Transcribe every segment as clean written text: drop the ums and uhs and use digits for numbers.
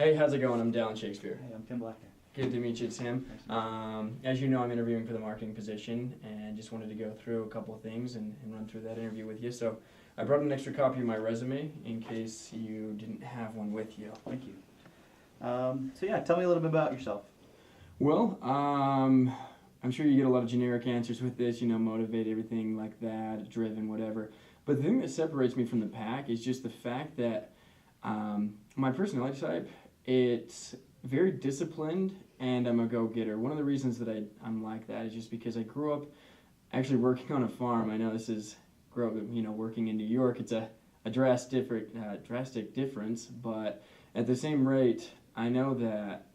Hey, how's it going? I'm Dallin Shakespeare. Hey, I'm Tim Blacker. Good to meet you, Tim. As you know, I'm interviewing for the marketing position, and just wanted to go through a couple of things and run through that interview with you. So I brought an extra copy of my resume in case you didn't have one with you. Thank you. Tell me a little bit about yourself. Well, I'm sure you get a lot of generic answers with this, motivate, everything like that, driven, whatever. But the thing that separates me from the pack is just the fact that my personality type, it's very disciplined, and I'm a go-getter. One of the reasons that I'm like that is just because I grew up actually working on a farm. I know this is, working in New York, it's a drastic difference, but at the same rate, I know that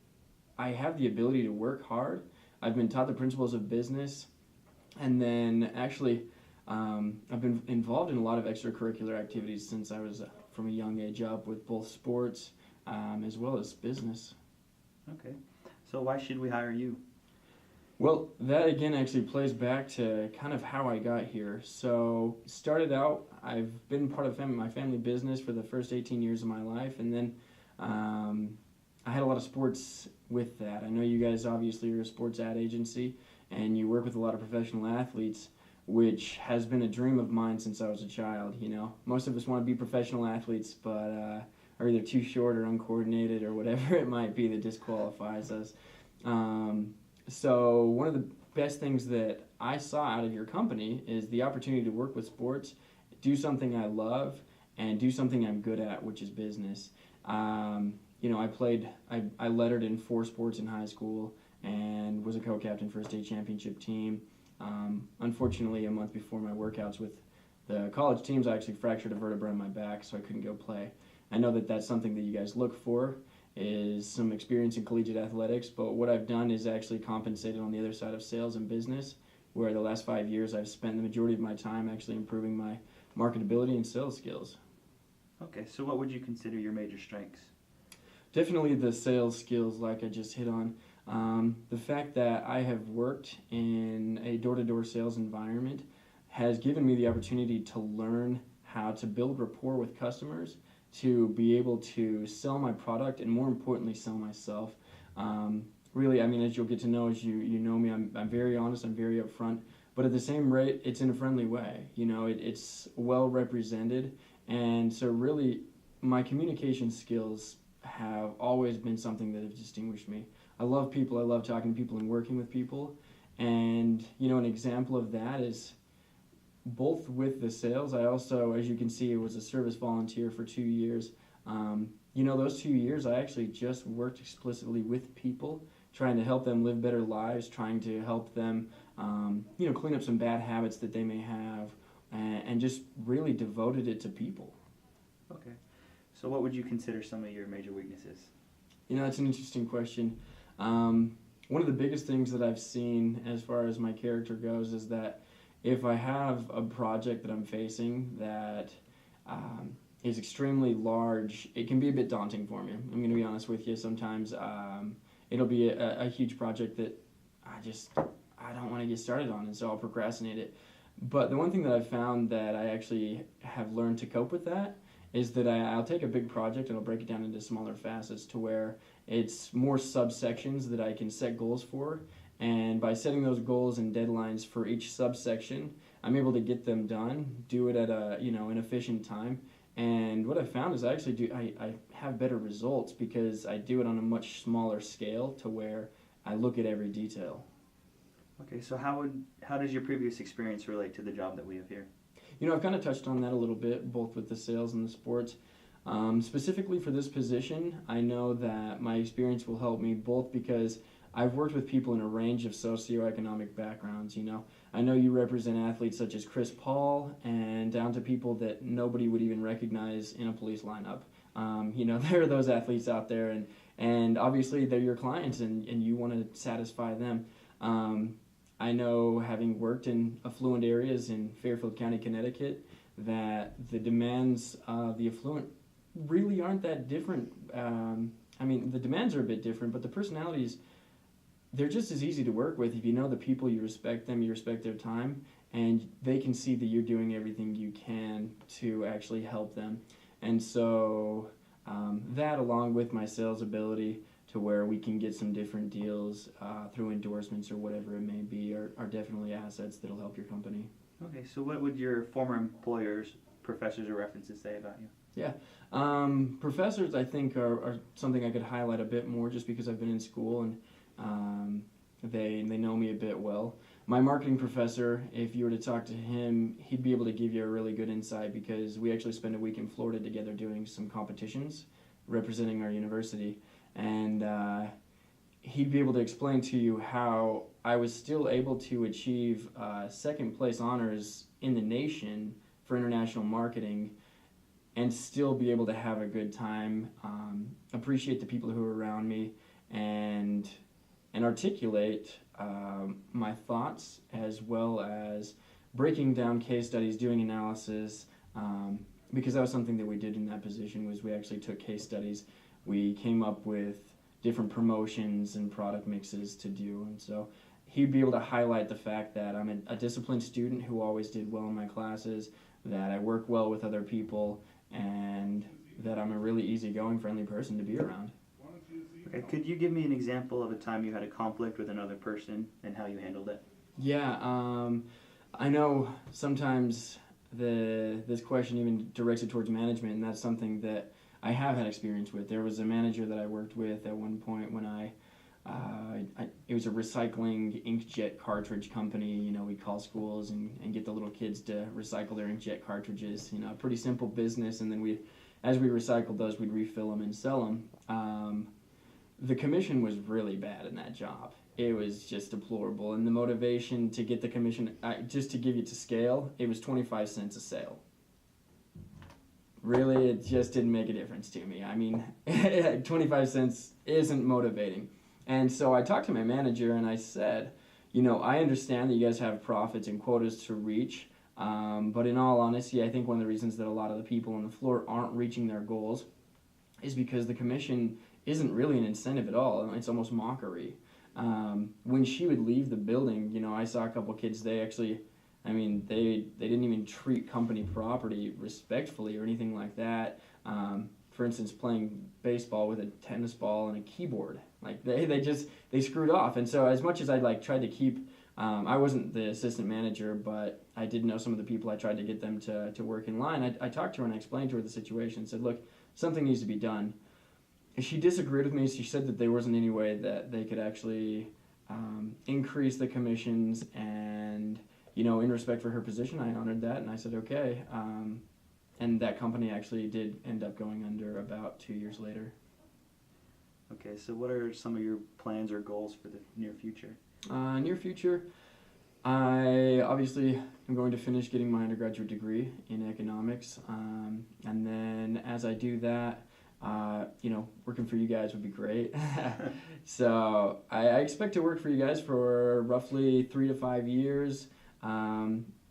I have the ability to work hard. I've been taught the principles of business, and then actually I've been involved in a lot of extracurricular activities since I was from a young age up, with both sports as well as business. Okay. So why should we hire you? Well, that again actually plays back to kind of how I got here. So started out, I've been part of my family business for the first 18 years of my life, and then I had a lot of sports with that. I know you guys obviously are a sports ad agency, and you work with a lot of professional athletes, which has been a dream of mine since I was a child. Most of us want to be professional athletes, but are either too short or uncoordinated or whatever it might be that disqualifies us. So one of the best things that I saw out of your company is the opportunity to work with sports, do something I love, and do something I'm good at, which is business. I lettered in 4 sports in high school and was a co-captain for a state championship team. Unfortunately, a month before my workouts with the college teams, I actually fractured a vertebra in my back, so I couldn't go play. I know that that's something that you guys look for, is some experience in collegiate athletics, but what I've done is actually compensated on the other side of sales and business, where the last 5 years I've spent the majority of my time actually improving my marketability and sales skills. Okay, so what would you consider your major strengths? Definitely the sales skills, like I just hit on. The fact that I have worked in a door-to-door sales environment has given me the opportunity to learn how to build rapport with customers, to be able to sell my product, and more importantly, sell myself. Really, as you'll get to know as you know me, I'm very honest, I'm very upfront, but at the same rate, it's in a friendly way. It's well represented, and so really, my communication skills have always been something that have distinguished me. I love people, I love talking to people and working with people, and an example of that is both with the sales. I also, as you can see, was a service volunteer for 2 years. Those 2 years I actually just worked explicitly with people, trying to help them live better lives, trying to help them clean up some bad habits that they may have, and just really devoted it to people. Okay. So what would you consider some of your major weaknesses? That's an interesting question. One of the biggest things that I've seen as far as my character goes is that if I have a project that I'm facing that is extremely large, it can be a bit daunting for me. I'm going to be honest with you. Sometimes it'll be a huge project that I don't want to get started on, and so I'll procrastinate it. But the one thing that I've found that I actually have learned to cope with that is that I'll take a big project and I'll break it down into smaller facets to where it's more subsections that I can set goals for. And by setting those goals and deadlines for each subsection, I'm able to get them done, do it at an efficient time. And what I found is I have better results because I do it on a much smaller scale to where I look at every detail. Okay, so how does your previous experience relate to the job that we have here? I've kind of touched on that a little bit, both with the sales and the sports. Specifically for this position, I know that my experience will help me both because I've worked with people in a range of socioeconomic backgrounds. I know you represent athletes such as Chris Paul and down to people that nobody would even recognize in a police lineup. There are those athletes out there, and obviously they're your clients, and you want to satisfy them. I know, having worked in affluent areas in Fairfield County, Connecticut, that the demands of the affluent really aren't that different. The demands are a bit different, but the personalities, they're just as easy to work with. If you know the people, you respect them, you respect their time, and they can see that you're doing everything you can to actually help them. And so that along with my sales ability to where we can get some different deals through endorsements or whatever it may be are definitely assets that'll help your company. Okay, so what would your former employers, professors, or references say about you? Yeah. Professors, I think, are something I could highlight a bit more just because I've been in school and they know me a bit well. My marketing professor, if you were to talk to him, he'd be able to give you a really good insight because we actually spent a week in Florida together doing some competitions representing our university. And he'd be able to explain to you how I was still able to achieve second place honors in the nation for international marketing and still be able to have a good time, appreciate the people who are around me, and articulate my thoughts, as well as breaking down case studies, doing analysis, because that was something that we did in that position. Was we actually took case studies, we came up with different promotions and product mixes to do, and so he'd be able to highlight the fact that I'm a disciplined student who always did well in my classes, that I work well with other people, and that I'm a really easygoing, friendly person to be around. Okay, could you give me an example of a time you had a conflict with another person and how you handled it? Yeah, I know sometimes this question even directs it towards management, and that's something that I have had experience with. There was a manager that I worked with at one point when it was a recycling inkjet cartridge company. You know, we'd call schools and get the little kids to recycle their inkjet cartridges. You know, a pretty simple business, and then as we recycled those, we'd refill them and sell them. The commission was really bad in that job. It was just deplorable, and the motivation to get the commission, just to give you to scale, it was 25 cents a sale. Really, it just didn't make a difference to me. I mean, 25 cents isn't motivating. And so I talked to my manager and I said, you know, I understand that you guys have profits and quotas to reach, but in all honesty, I think one of the reasons that a lot of the people on the floor aren't reaching their goals is because the commission isn't really an incentive at all. It's almost mockery. When she would leave the building, you know, I saw a couple kids, they didn't even treat company property respectfully or anything like that. For instance, playing baseball with a tennis ball and a keyboard. Like they screwed off. And so as much as I tried to keep, I wasn't the assistant manager, but I did know some of the people. I tried to get them to work in line. I talked to her and I explained to her the situation and said, look, something needs to be done. She disagreed with me. She said that there wasn't any way that they could actually increase the commissions, and you know, in respect for her position, I honored that, and I said okay. And that company actually did end up going under about 2 years later. Okay, so what are some of your plans or goals for the near future? Near future, I obviously am going to finish getting my undergraduate degree in economics, and then as I do that, you know, working for you guys would be great. So I expect to work for you guys for roughly 3 to 5 years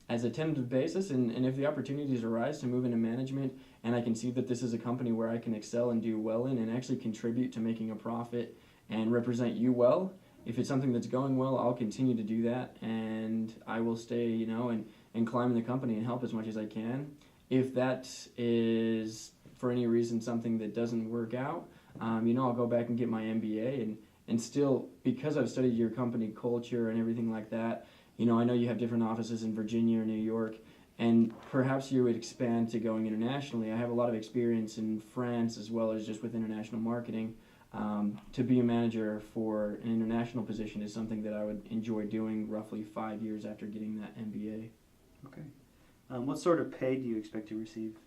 as a tentative basis, and if the opportunities arise to move into management and I can see that this is a company where I can excel and do well in and actually contribute to making a profit and represent you well, if it's something that's going well, I'll continue to do that, and I will stay, you know, and climb in the company and help as much as I can. If that is for any reason something that doesn't work out, you know, I'll go back and get my MBA and still, because I've studied your company culture and everything like that, you know, I know you have different offices in Virginia or New York, and perhaps you would expand to going internationally. I have a lot of experience in France as well as just with international marketing. To be a manager for an international position is something that I would enjoy doing roughly 5 years after getting that MBA. Okay. What sort of pay do you expect to receive?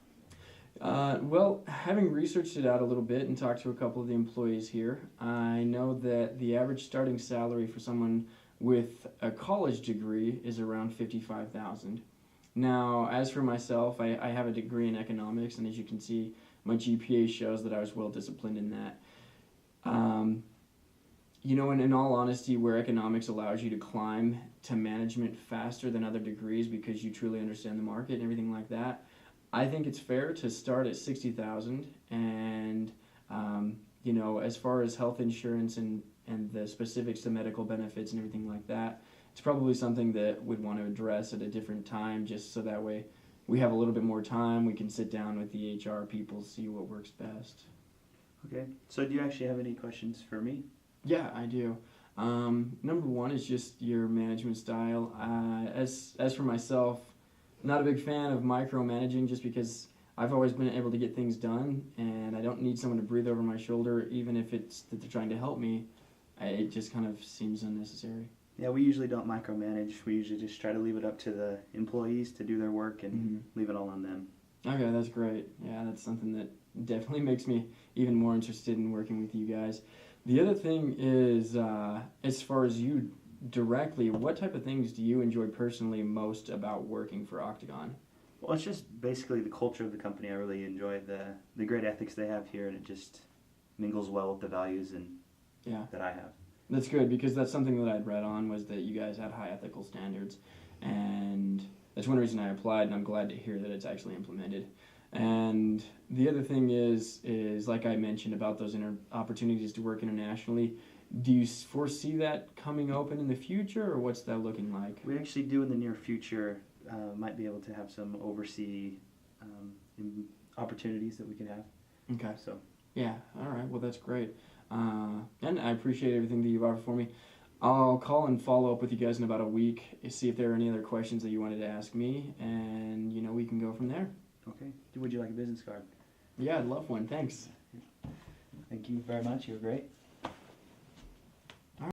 Well, having researched it out a little bit and talked to a couple of the employees here, I know that the average starting salary for someone with a college degree is around $55,000. Now, as for myself, I have a degree in economics, and as you can see, my GPA shows that I was well disciplined in that. You know, in all honesty, where economics allows you to climb to management faster than other degrees because you truly understand the market and everything like that, I think it's fair to start at $60,000, and you know, as far as health insurance and the specifics to medical benefits and everything like that, it's probably something that we'd want to address at a different time, just so that way we have a little bit more time. We can sit down with the HR people, see what works best. Okay. So do you actually have any questions for me? Yeah, I do. Number one is just your management style. As for myself, not a big fan of micromanaging just because I've always been able to get things done, and I don't need someone to breathe over my shoulder, even if it's that they're trying to help me. It just kind of seems unnecessary. Yeah, we usually don't micromanage. We usually just try to leave it up to the employees to do their work and leave it all on them. Okay, that's great. Yeah, that's something that definitely makes me even more interested in working with you guys. The other thing is, as far as you directly, what type of things do you enjoy personally most about working for Octagon? Well, it's just basically the culture of the company. I really enjoy the great ethics they have here, and it just mingles well with the values and Yeah, that I have. that's good because that's something that I'd read on was that you guys had high ethical standards, and that's one reason I applied, and I'm glad to hear that it's actually implemented. And the other thing is like I mentioned about those opportunities to work internationally. Do you foresee that coming open in the future, or what's that looking like? We actually do in the near future. Might be able to have some overseas opportunities that we could have. Okay. So Yeah. All right. Well, that's great. And I appreciate everything that you've offered for me. I'll call and follow up with you guys in about a week, see if there are any other questions that you wanted to ask me, and we can go from there. okay. Would you like a business card? Yeah, I'd love one. Thanks. Thank you very much. You were great.